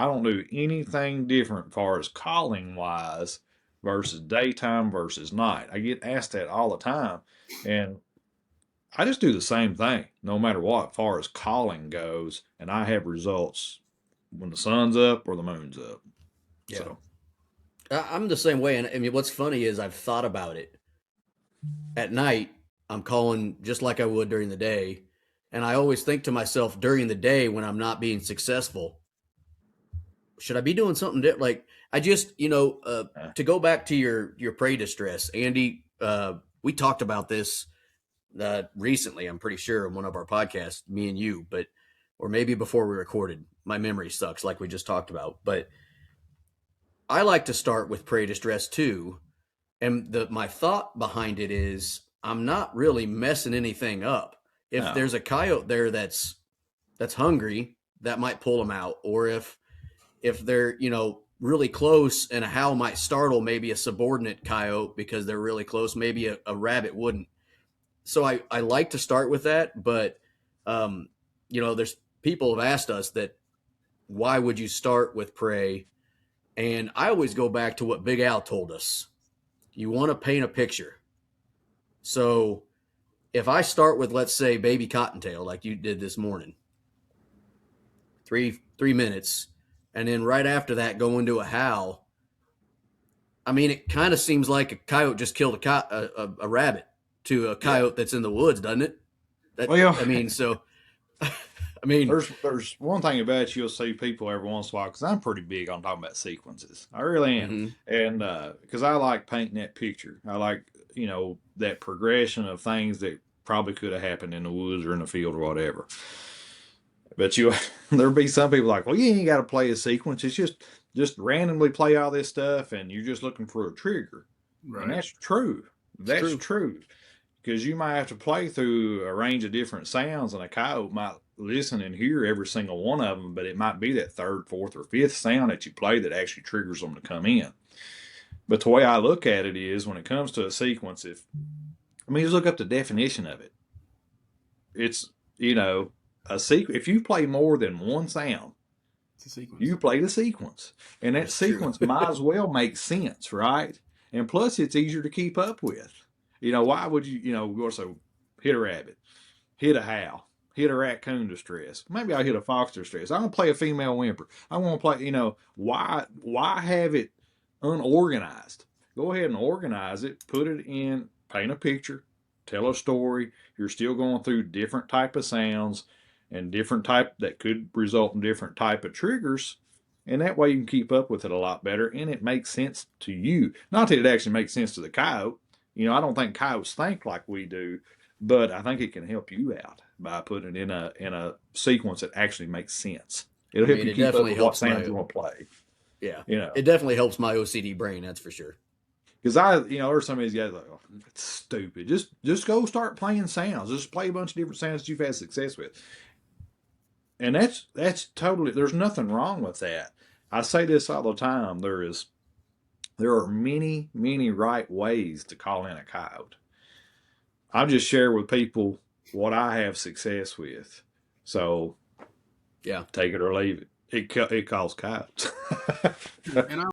I don't do anything different as far as calling wise versus daytime versus night. I get asked that all the time, and I just do the same thing no matter what, as far as calling goes, and I have results when the sun's up or the moon's up. Yeah. So, I'm the same way. And I mean, what's funny is I've thought about it. At night, I'm calling just like I would during the day. And I always think to myself during the day when I'm not being successful, should I be doing something different? Like, I just, uh, to go back to your prey distress, Andy, we talked about this recently, I'm pretty sure, in one of our podcasts, me and you, but, or maybe before we recorded. My memory sucks, like we just talked about. But I like to start with prey distress too. And my thought behind it is I'm not really messing anything up. If no, there's a coyote there that's hungry, that might pull them out. Or if they're, really close and a howl might startle maybe a subordinate coyote because they're really close, maybe a rabbit wouldn't. So I like to start with that, but um, there's people have asked us that why would you start with prey? And I always go back to what Big Al told us. You want to paint a picture. So if I start with, let's say, baby cottontail, like you did this morning, 3 minutes, and then right after that go into a howl. I mean, it kind of seems like a coyote just killed a rabbit to a yeah. coyote that's in the woods, doesn't it? That Well, I mean, so I mean, there's one thing about you'll see people every once in a while because I'm pretty big on talking about sequences. I really am, mm-hmm, and because I like painting that picture. I like that progression of things that probably could have happened in the woods or in the field or whatever. But there'll be some people like, well, you ain't got to play a sequence. It's just randomly play all this stuff, and you're just looking for a trigger, and Right. that's true. it's That's true. true because you might have to play through a range of different sounds, and a coyote might listen and hear every single one of them, but it might be that third, fourth, or fifth sound that you play that actually triggers them to come in. But the way I look at it is when it comes to a sequence, just look up the definition of it. It's, a sequence. If you play more than one sound, It's a sequence. you play the sequence. And that That's true. sequence might as well make sense, right? And plus, it's easier to keep up with. Why would also hit a rabbit, hit a howl, hit a raccoon distress. Maybe I'll hit a fox distress. I'm going to play a female whimper. I want to play, why have it unorganized? Go ahead and organize it, put it in, paint a picture, tell a story. You're still going through different type of sounds and different type that could result in different type of triggers. And that way you can keep up with it a lot better and it makes sense to you. Not that it actually makes sense to the coyote. I don't think coyotes think like we do, but I think it can help you out by putting it in a sequence that actually makes sense. It'll I help mean, you it keep up definitely with what helps sounds my you want to play. yeah, You know, it definitely helps my OCD brain. That's for sure. because there's some of these guys like, oh, it's stupid. Just go start playing sounds. Just play a bunch of different sounds that you've had success with, and that's totally. There's nothing wrong with that. I say this all the time. There are many right ways to call in a coyote. I just share with people what I have success with. So Yeah. take it or leave it. It calls coyotes. And I